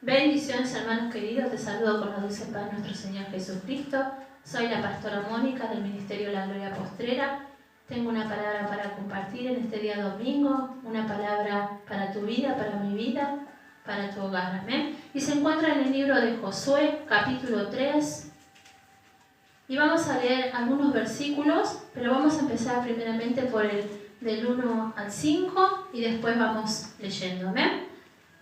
Bendiciones, hermanos queridos, te saludo con la dulce paz de nuestro Señor Jesucristo. Soy la pastora Mónica del Ministerio La Gloria Postrera. Tengo una palabra para compartir en este día domingo, una palabra para tu vida, para mi vida, para tu hogar. Amén. Y se encuentra en el libro de Josué, capítulo 3. Y vamos a leer algunos versículos, pero vamos a empezar primeramente por el del 1 al 5 y después vamos leyendo. Amén.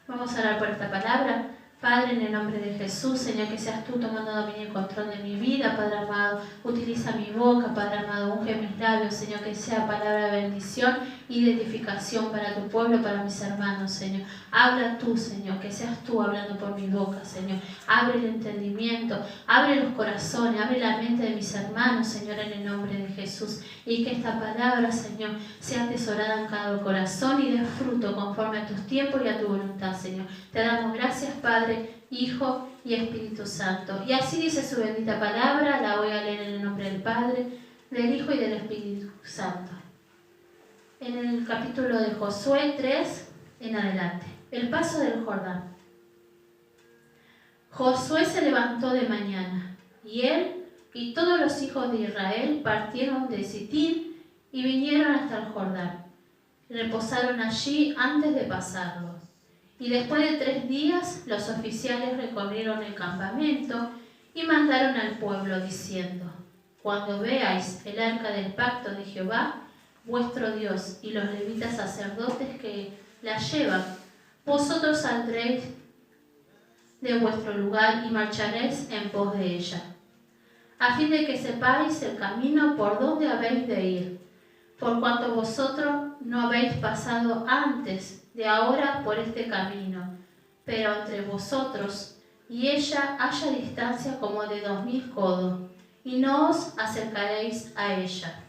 Vamos a orar por esta palabra. Padre, en el nombre de Jesús, Señor, que seas tú tomando dominio y control de mi vida, Padre amado, utiliza mi boca, Padre amado, unge mis labios, Señor, que sea palabra de bendición y de edificación para tu pueblo, para mis hermanos, Señor. Habla tú, Señor, que seas tú hablando por mi boca, Señor. Abre el entendimiento, abre los corazones, abre la mente de mis hermanos, Señor, en el nombre de Jesús. Y que esta palabra, Señor, sea atesorada en cada corazón y dé fruto conforme a tus tiempos y a tu voluntad, Señor. Te damos gracias, Padre, Hijo y Espíritu Santo. Y así dice su bendita palabra, la voy a leer en el nombre del Padre, del Hijo y del Espíritu Santo. En el capítulo de Josué 3 en adelante. El paso del Jordán. Josué se levantó de mañana, y él y todos los hijos de Israel partieron de Sitín y vinieron hasta el Jordán. Reposaron allí antes de pasarlo. Y después de 3 días los oficiales recorrieron el campamento y mandaron al pueblo diciendo: cuando veáis el arca del pacto de Jehová, vuestro Dios, y los levitas sacerdotes que la llevan, vosotros saldréis de vuestro lugar y marcharéis en pos de ella, a fin de que sepáis el camino por donde habéis de ir, por cuanto vosotros no habéis pasado antes de ahora por este camino, pero entre vosotros y ella haya distancia como de 2000 codos, y no os acercaréis a ella.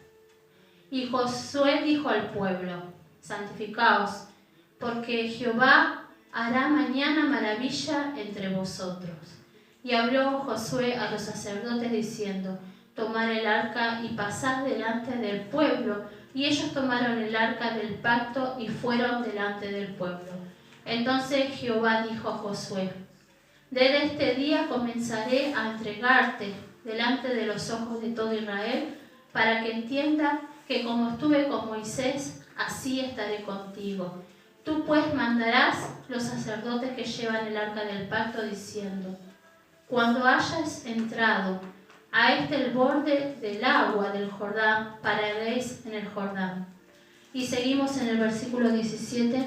Y Josué dijo al pueblo: santificaos, porque Jehová hará mañana maravilla entre vosotros. Y habló Josué a los sacerdotes diciendo: tomad el arca y pasad delante del pueblo. Y ellos tomaron el arca del pacto y fueron delante del pueblo. Entonces Jehová dijo a Josué: desde este día comenzaré a entregarte delante de los ojos de todo Israel, para que entienda que como estuve con Moisés, así estaré contigo. Tú pues mandarás los sacerdotes que llevan el arca del pacto diciendo: cuando hayas entrado a el borde del agua del Jordán, pararéis en el Jordán. Y seguimos en el versículo 17,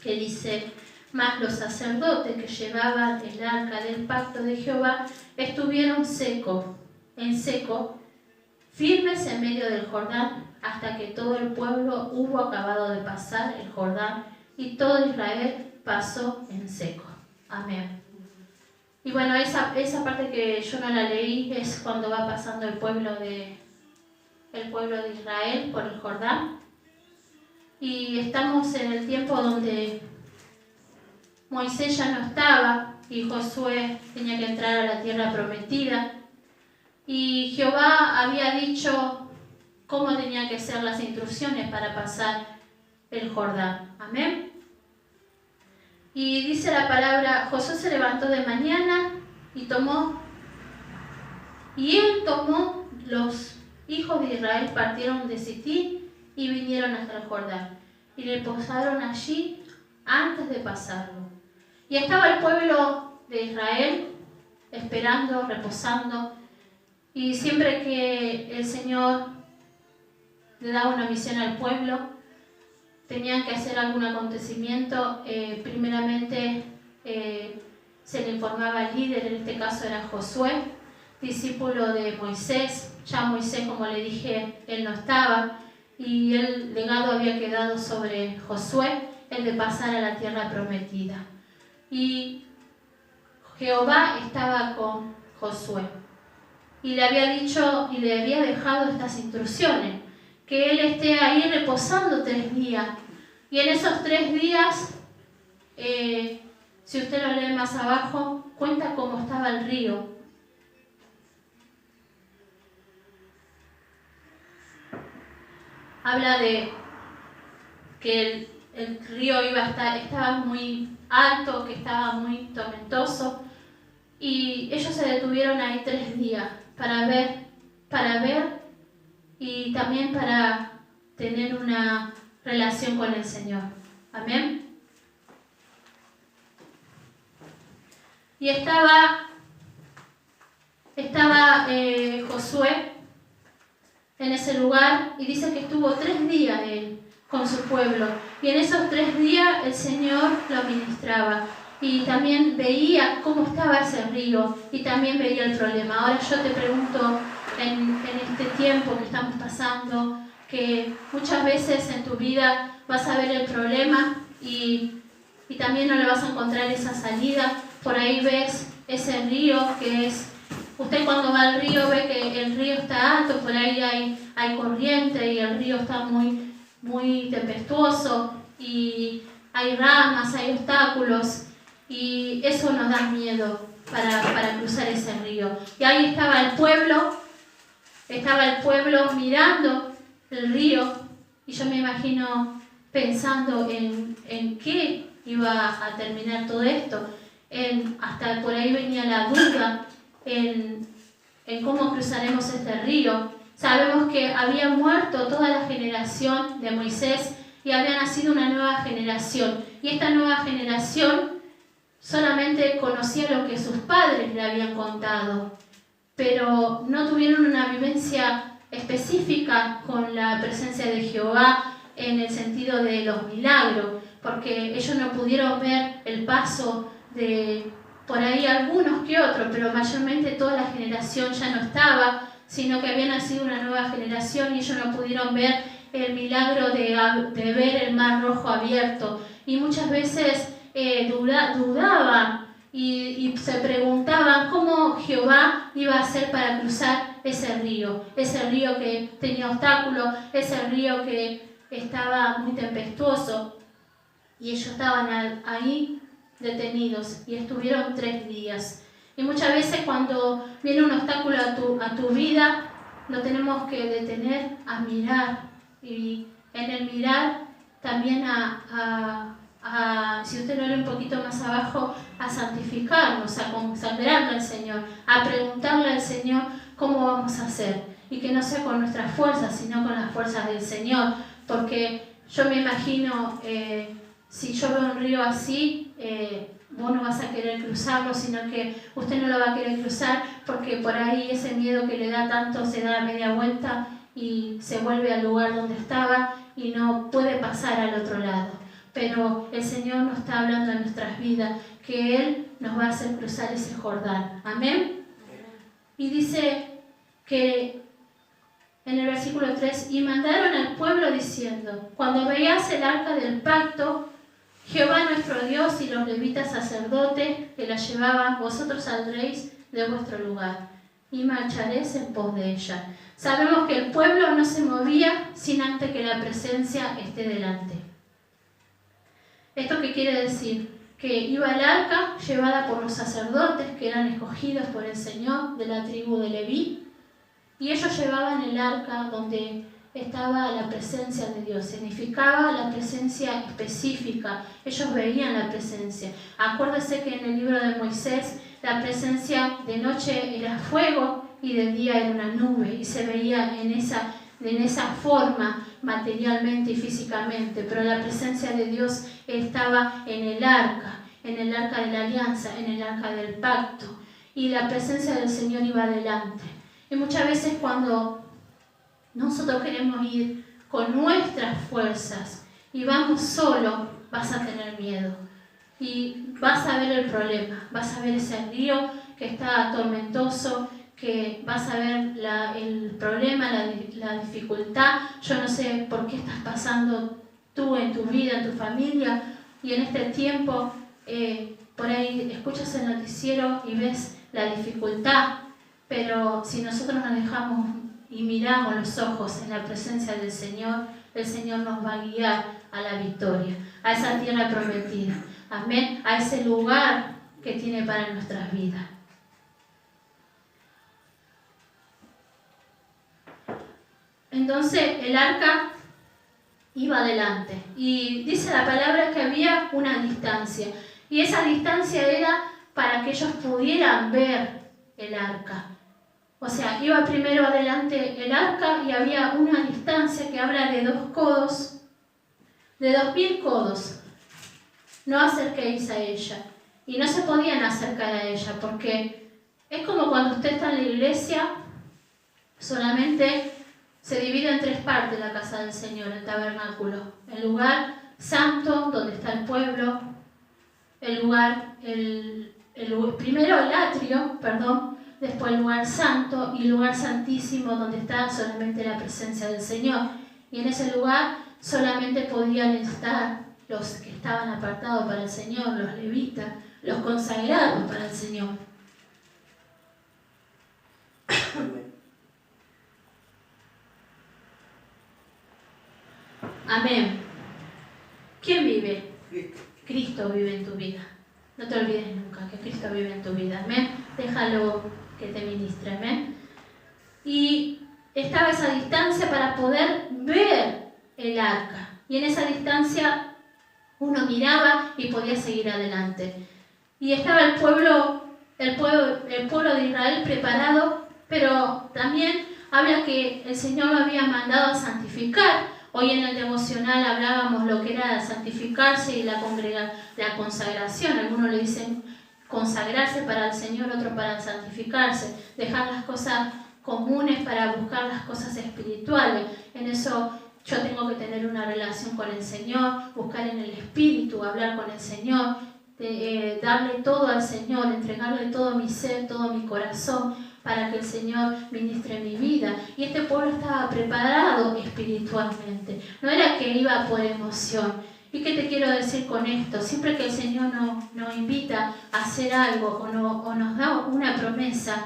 que dice: mas los sacerdotes que llevaban el arca del pacto de Jehová estuvieron en seco, firmes en medio del Jordán, hasta que todo el pueblo hubo acabado de pasar el Jordán, y todo Israel pasó en seco. Amén. Y bueno, esa parte que yo no la leí es cuando va pasando el pueblo de Israel por el Jordán. Y estamos en el tiempo donde Moisés ya no estaba y Josué tenía que entrar a la tierra prometida. Y Jehová había dicho cómo tenían que ser las instrucciones para pasar el Jordán. Amén. Y dice la palabra: Josué se levantó de mañana y él tomó, los hijos de Israel partieron de Sitín y vinieron hasta el Jordán, y reposaron allí antes de pasarlo. Y estaba el pueblo de Israel esperando, reposando, y siempre que el Señor le daba una misión al pueblo, tenían que hacer algún acontecimiento, primeramente se le informaba al líder, en este caso era Josué, discípulo de Moisés. Ya Moisés, como le dije, él no estaba, y el legado había quedado sobre Josué, el de pasar a la tierra prometida. Y Jehová estaba con Josué, y le había dicho y le había dejado estas instrucciones: que él esté ahí reposando 3 días. Y en esos 3 días, si usted lo lee más abajo, cuenta cómo estaba el río. Habla de que el río estaba muy alto, que estaba muy tormentoso. Y ellos se detuvieron ahí 3 días para ver y también para tener una relación con el Señor. Amén. Y estaba Josué en ese lugar y dice que estuvo 3 días él con su pueblo. Y en esos 3 días el Señor lo ministraba. Y también veía cómo estaba ese río y también veía el problema. Ahora yo te pregunto, en este tiempo que estamos pasando, que muchas veces en tu vida vas a ver el problema y también no le vas a encontrar esa salida. Por ahí ves ese río que es... Usted cuando va al río ve que el río está alto, por ahí hay corriente y el río está muy, muy tempestuoso y hay ramas, hay obstáculos y eso nos da miedo para cruzar ese río. Y ahí estaba el pueblo mirando el río y yo me imagino pensando en qué iba a terminar todo esto. Hasta por ahí venía la duda en cómo cruzaremos este río. Sabemos que había muerto toda la generación de Moisés y había nacido una nueva generación. Y esta nueva generación solamente conocía lo que sus padres le habían contado, pero no tuvieron una vivencia específica con la presencia de Jehová en el sentido de los milagros, porque ellos no pudieron ver el paso de, por ahí algunos que otros, pero mayormente toda la generación ya no estaba, sino que había nacido una nueva generación y ellos no pudieron ver el milagro de ver el mar rojo abierto. Y muchas veces dudaban y se preguntaban cómo Jehová iba a hacer para cruzar ese río que tenía obstáculos, ese río que estaba muy tempestuoso. Y ellos estaban ahí detenidos y estuvieron 3 días. Y muchas veces cuando viene un obstáculo a tu vida, lo tenemos que detener a mirar. Y en el mirar también si usted lo lee un poquito más abajo, a santificarnos, a consagrarle al Señor, a preguntarle al Señor cómo vamos a hacer. Y que no sea con nuestras fuerzas, sino con las fuerzas del Señor. Porque yo me imagino... si yo veo un río así, vos no vas a querer cruzarlo, sino que usted no lo va a querer cruzar porque por ahí ese miedo que le da tanto se da media vuelta y se vuelve al lugar donde estaba y no puede pasar al otro lado. Pero el Señor nos está hablando en nuestras vidas que Él nos va a hacer cruzar ese Jordán. Amén. Y dice que en el versículo 3, y mandaron al pueblo diciendo, cuando veáis el arca del pacto, Jehová nuestro Dios y los levitas sacerdotes que la llevaban, vosotros saldréis de vuestro lugar y marcharéis en pos de ella. Sabemos que el pueblo no se movía sin antes que la presencia esté delante. ¿Esto qué quiere decir? Que iba el arca llevada por los sacerdotes que eran escogidos por el Señor de la tribu de Leví, y ellos llevaban el arca donde estaba la presencia de Dios, significaba la presencia específica, ellos veían la presencia. Acuérdese que en el libro de Moisés la presencia de noche era fuego y de día era una nube y se veía en esa forma materialmente y físicamente, pero la presencia de Dios estaba en el arca de la alianza, en el arca del pacto, y la presencia del Señor iba adelante. Y muchas veces cuando nosotros queremos ir con nuestras fuerzas y vamos solo, vas a tener miedo y vas a ver el problema, vas a ver ese río que está tormentoso, que vas a ver el problema, la dificultad. Yo no sé por qué estás pasando tú en tu vida, en tu familia, y en este tiempo por ahí escuchas el noticiero y ves la dificultad, pero si nosotros nos dejamos y miramos los ojos en la presencia del Señor, el Señor nos va a guiar a la victoria, a esa tierra prometida, amén, a ese lugar que tiene para nuestras vidas. Entonces el arca iba adelante. Y dice la palabra que había una distancia. Y esa distancia era para que ellos pudieran ver el arca. O sea, iba primero adelante el arca y había una distancia que habla de 2 codos, de 2000 codos. No acerquéis a ella. Y no se podían acercar a ella porque es como cuando usted está en la iglesia, solamente se divide en 3 partes la casa del Señor, el tabernáculo. El lugar santo, donde está el pueblo, primero el atrio, después el lugar santo y el lugar santísimo, donde está solamente la presencia del Señor. Y en ese lugar solamente podían estar los que estaban apartados para el Señor, los levitas, los consagrados para el Señor. Amén. ¿Quién vive? Cristo vive en tu vida. No te olvides nunca que Cristo vive en tu vida. Amén. Déjalo que te ministre. Amén. Y estaba esa distancia para poder ver el arca. Y en esa distancia uno miraba y podía seguir adelante. Y estaba el pueblo de Israel preparado, pero también habla que el Señor lo había mandado a santificar. Hoy en el devocional hablábamos lo que era santificarse y la consagración. Algunos le dicen consagrarse para el Señor, otros para santificarse. Dejar las cosas comunes para buscar las cosas espirituales. En eso yo tengo que tener una relación con el Señor, buscar en el Espíritu, hablar con el Señor, darle todo al Señor, entregarle todo mi ser, todo mi corazón, para que el Señor ministre mi vida. Y este pueblo estaba preparado espiritualmente. No era que iba por emoción. ¿Y qué te quiero decir con esto? Siempre que el Señor nos invita a hacer algo o nos da una promesa,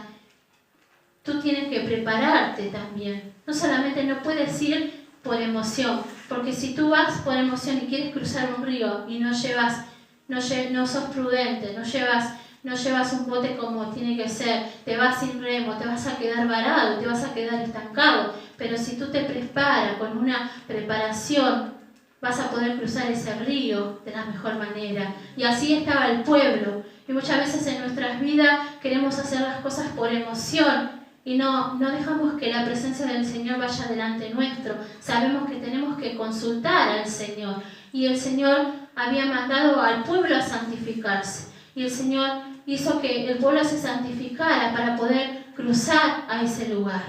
tú tienes que prepararte también. No solamente no puedes ir por emoción, porque si tú vas por emoción y quieres cruzar un río y no sos prudente, no llevas un bote como tiene que ser, te vas sin remo, te vas a quedar varado, te vas a quedar estancado. Pero si tú te preparas con una preparación, vas a poder cruzar ese río de la mejor manera. Y así estaba el pueblo. Y muchas veces en nuestras vidas queremos hacer las cosas por emoción y no dejamos que la presencia del Señor vaya delante nuestro. Sabemos que tenemos que consultar al Señor. Y el Señor había mandado al pueblo a santificarse. Y el Señor hizo que el pueblo se santificara para poder cruzar a ese lugar,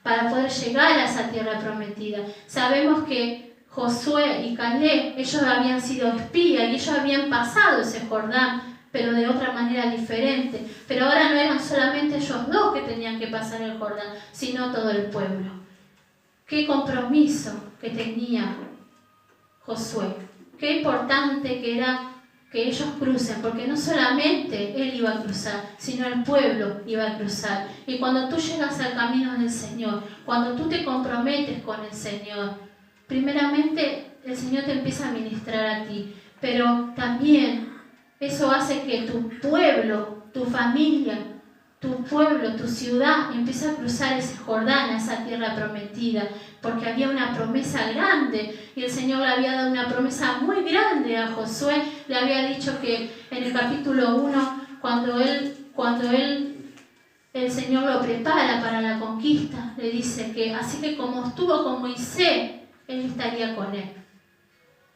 para poder llegar a esa tierra prometida. Sabemos que Josué y Caleb, ellos habían sido espías y ellos habían pasado ese Jordán, pero de otra manera diferente. Pero ahora no eran solamente ellos 2 que tenían que pasar el Jordán, sino todo el pueblo. Qué compromiso que tenía Josué. Qué importante que era que ellos crucen, porque no solamente él iba a cruzar, sino el pueblo iba a cruzar. Y cuando tú llegas al camino del Señor, cuando tú te comprometes con el Señor, primeramente el Señor te empieza a ministrar a ti, pero también eso hace que tu pueblo, tu familia, tu pueblo, tu ciudad empiece a cruzar ese Jordán, esa tierra prometida, porque había una promesa grande y el Señor le había dado una promesa muy grande a Josué. Le había dicho que en el capítulo 1, cuando el Señor lo prepara para la conquista, le dice que así que como estuvo con Moisés, Él estaría con él.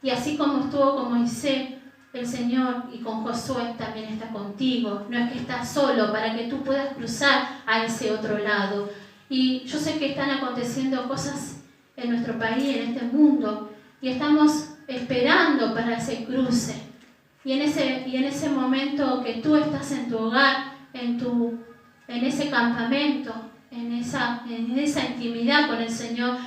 Y así como estuvo con Moisés, el Señor y con Josué también está contigo. No es que estás solo para que tú puedas cruzar a ese otro lado. Y yo sé que están aconteciendo cosas en nuestro país, en este mundo, y estamos esperando para ese cruce. Y en ese momento que tú estás en tu hogar, en ese campamento, en esa intimidad con el Señor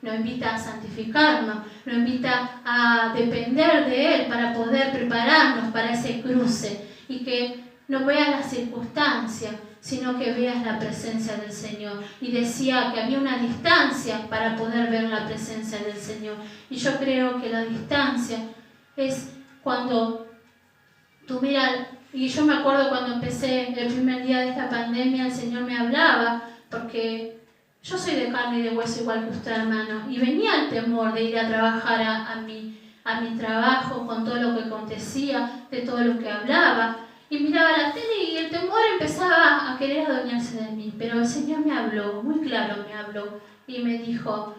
nos invita a santificarnos, nos invita a depender de Él para poder prepararnos para ese cruce y que no veas las circunstancias, sino que veas la presencia del Señor. Y decía que había una distancia para poder ver la presencia del Señor. Y yo creo que la distancia es cuando tú miras, y yo me acuerdo cuando empecé el primer día de esta pandemia, el Señor me hablaba, porque yo soy de carne y de hueso igual que usted, hermano, y venía el temor de ir a trabajar a mi trabajo con todo lo que acontecía, de todo lo que hablaba, y miraba la tele y el temor empezaba a querer adueñarse de mí. Pero el Señor me habló, muy claro me habló, y me dijo,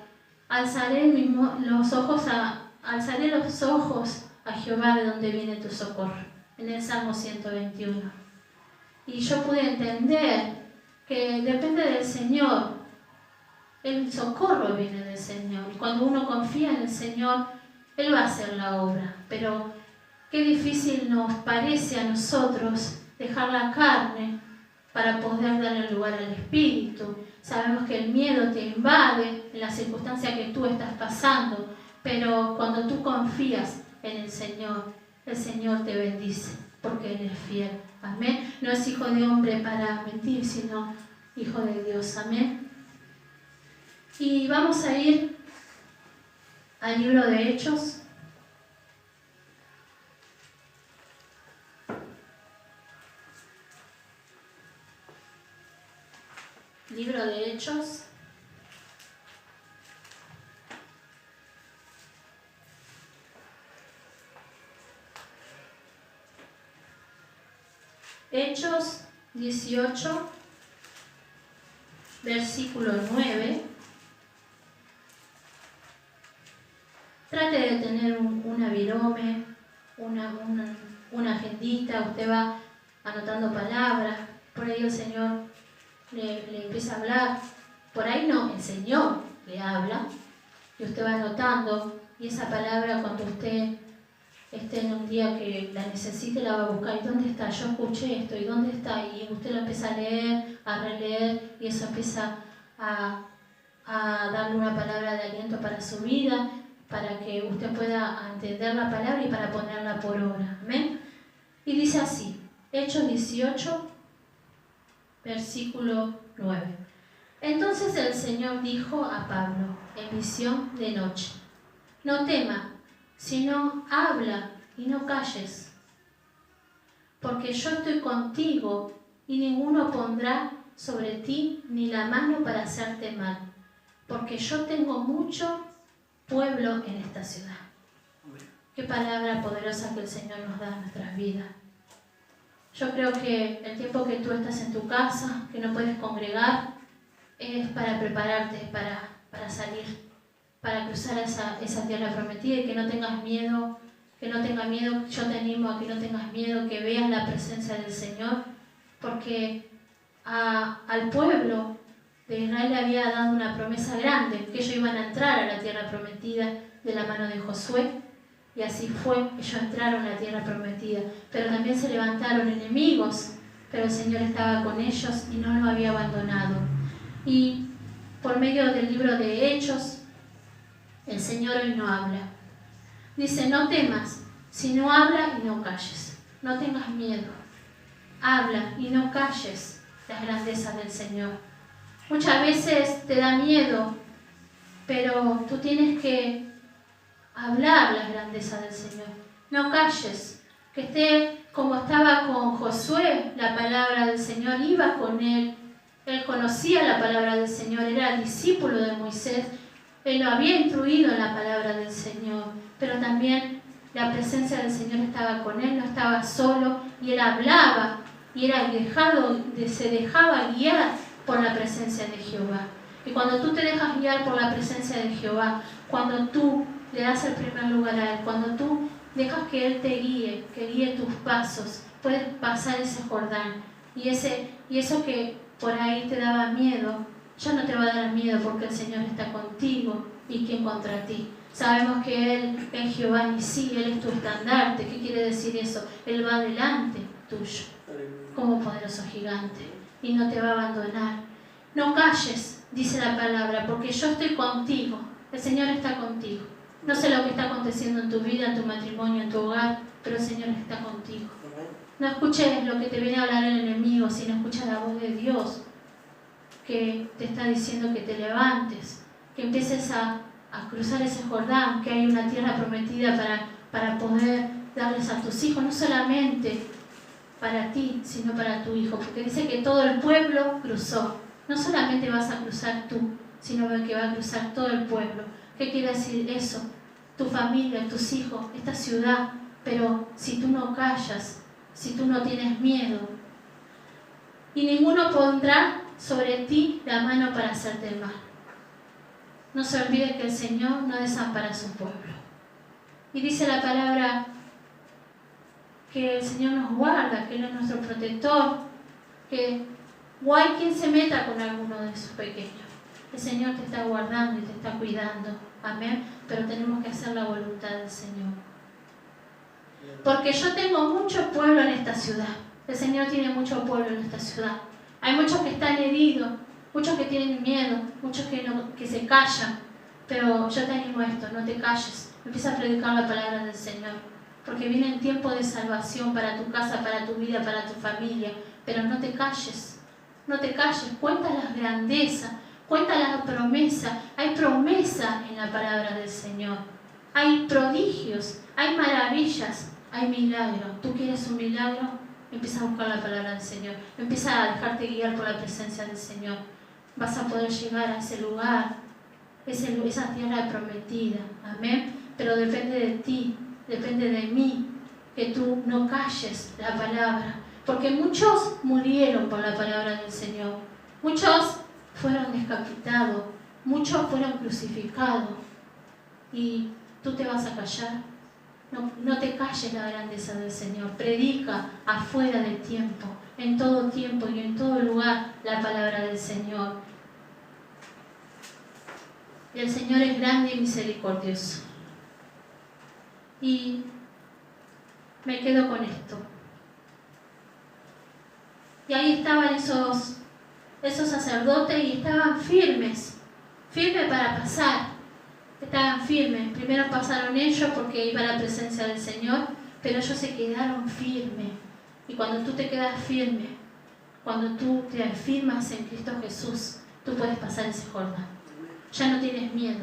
alzaré los ojos a Jehová, de donde viene tu socorro, en el Salmo 121. Y yo pude entender que depende del Señor, el socorro viene del Señor. Y cuando uno confía en el Señor, Él va a hacer la obra. Pero qué difícil nos parece a nosotros dejar la carne para poder darle lugar al Espíritu. Sabemos que el miedo te invade en la circunstancia que tú estás pasando, pero cuando tú confías en el Señor te bendice, porque Él es fiel. Amén. No es hijo de hombre para mentir, sino hijo de Dios. Amén. Y vamos a ir al libro de Hechos. Libro de Hechos. Hechos 18, versículo 9. Trate de tener una virome, una agendita, usted va anotando palabras, por ahí el Señor le empieza a hablar, por ahí no, el Señor le habla, y usted va anotando, y esa palabra cuando usted esté en un día que la necesite, la va a buscar. ¿Y dónde está? Yo escuché esto, ¿y dónde está? Y usted lo empieza a leer, a releer, y eso empieza a darle una palabra de aliento para su vida, para que usted pueda entender la palabra y para ponerla por obra. ¿Amén? Y dice así, Hechos 18, versículo 9. Entonces el Señor dijo a Pablo en visión de noche, no tema, sino habla y no calles, porque yo estoy contigo y ninguno pondrá sobre ti ni la mano para hacerte mal, porque yo tengo mucho pueblo en esta ciudad. Qué palabra poderosa que el Señor nos da en nuestras vidas. Yo creo que el tiempo que tú estás en tu casa, que no puedes congregar, es para prepararte, para salir, para cruzar esa tierra prometida, y que no tengas miedo, yo te animo a que no tengas miedo, que veas la presencia del Señor, porque al pueblo de Israel le había dado una promesa grande, que ellos iban a entrar a la tierra prometida de la mano de Josué, y así fue, ellos entraron a la tierra prometida, pero también se levantaron enemigos, pero el Señor estaba con ellos y no los había abandonado. Y por medio del libro de Hechos, el Señor hoy no habla. Dice, no temas, sino habla y no calles. No tengas miedo. Habla y no calles las grandezas del Señor. Muchas veces te da miedo, pero tú tienes que hablar las grandezas del Señor. No calles. Que esté como estaba con Josué, la palabra del Señor iba con él. Él conocía la palabra del Señor, era discípulo de Moisés. Él lo había instruido en la palabra del Señor, pero también la presencia del Señor estaba con él, no estaba solo, y él hablaba, y se dejaba guiar por la presencia de Jehová. Y cuando tú te dejas guiar por la presencia de Jehová, cuando tú le das el primer lugar a Él, cuando tú dejas que Él te guíe, que guíe tus pasos, puedes pasar ese Jordán, y eso que por ahí te daba miedo, ya no te va a dar miedo, porque el Señor está contigo y ¿quién contra ti? Sabemos que Él es Jehová Nisí, Él es tu estandarte. ¿Qué quiere decir eso? Él va delante tuyo como poderoso gigante y no te va a abandonar. No calles, dice la palabra, porque yo estoy contigo. El Señor está contigo. No sé lo que está aconteciendo en tu vida, en tu matrimonio, en tu hogar, pero el Señor está contigo. No escuches lo que te viene a hablar el enemigo, sino escucha la voz de Dios, que te está diciendo que te levantes, que empieces a cruzar ese Jordán, que hay una tierra prometida para poder darles a tus hijos, no solamente para ti, sino para tu hijo, porque dice que todo el pueblo cruzó, no solamente vas a cruzar tú, sino que va a cruzar todo el pueblo. ¿Qué quiere decir eso? Tu familia, tus hijos, esta ciudad. Pero si tú no callas, si tú no tienes miedo, y ninguno pondrá sobre ti la mano para hacerte el mal. No se olvide que el Señor no desampara a su pueblo. Y dice la palabra que el Señor nos guarda, que Él es nuestro protector, que o hay quien se meta con alguno de sus pequeños. El Señor te está guardando y te está cuidando. Amén. Pero tenemos que hacer la voluntad del Señor. Porque yo tengo mucho pueblo en esta ciudad. El Señor tiene mucho pueblo en esta ciudad. Hay muchos que están heridos, muchos que tienen miedo, muchos que se callan. Pero yo te animo a esto, no te calles. Empieza a predicar la palabra del Señor. Porque viene el tiempo de salvación para tu casa, para tu vida, para tu familia. Pero no te calles. No te calles. Cuenta las grandezas. Cuenta la promesa. Hay promesa en la palabra del Señor. Hay prodigios. Hay maravillas. Hay milagros. ¿Tú quieres un milagro? Empieza a buscar la palabra del Señor. Empieza a dejarte guiar por la presencia del Señor. Vas a poder llegar a ese lugar, esa tierra prometida. Amén. Pero depende de ti, depende de mí, que tú no calles la palabra. Porque muchos murieron por la palabra del Señor. Muchos fueron decapitados. Muchos fueron crucificados. ¿Y tú te vas a callar? No te calles la grandeza del Señor. Predica afuera del tiempo, en todo tiempo y en todo lugar la palabra del Señor. Y el Señor es grande y misericordioso. Y me quedo con esto. Y ahí estaban esos sacerdotes y estaban firmes para pasar. Estaban firmes. Primero pasaron ellos porque iba a la presencia del Señor, pero ellos se quedaron firmes. Y cuando tú te quedas firme, cuando tú te afirmas en Cristo Jesús, tú puedes pasar ese Jordán. Ya no tienes miedo.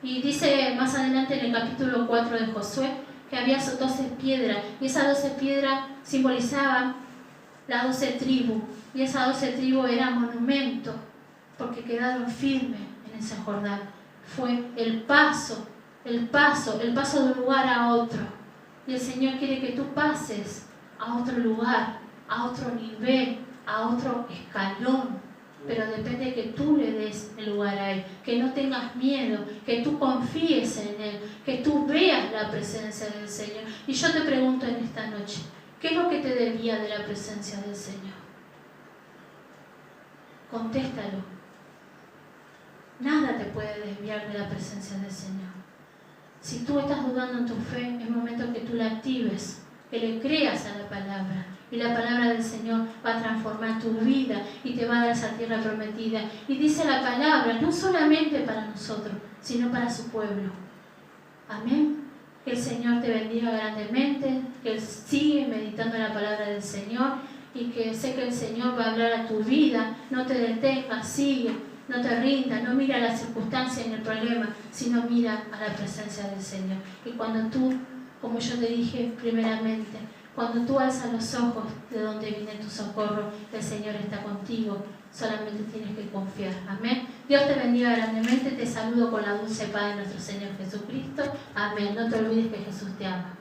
Y dice más adelante en el capítulo 4 de Josué que había 12 piedras, y esas 12 piedras simbolizaban las 12 tribus, y esas 12 tribus eran monumentos porque quedaron firmes en ese Jordán. Fue el paso de un lugar a otro. Y el Señor quiere que tú pases a otro lugar, a otro nivel, a otro escalón. Pero depende de que tú le des el lugar a Él, que no tengas miedo, que tú confíes en Él, que tú veas la presencia del Señor. Y yo te pregunto en esta noche, ¿qué es lo que te desvía de la presencia del Señor? Contéstalo. Nada te puede desviar de la presencia del Señor. Si tú estás dudando en tu fe, es momento que tú la actives, que le creas a la palabra. Y la palabra del Señor va a transformar tu vida y te va a dar esa tierra prometida. Y dice la palabra, no solamente para nosotros, sino para su pueblo. Amén. Que el Señor te bendiga grandemente, que sigue meditando la palabra del Señor y que sé que el Señor va a hablar a tu vida. No te detengas, sigue. No te rindas, no mira las circunstancias ni el problema, sino mira a la presencia del Señor. Y cuando tú, como yo te dije primeramente, cuando tú alzas los ojos de donde viene tu socorro, el Señor está contigo, solamente tienes que confiar. Amén. Dios te bendiga grandemente, te saludo con la dulce paz de nuestro Señor Jesucristo. Amén. No te olvides que Jesús te ama.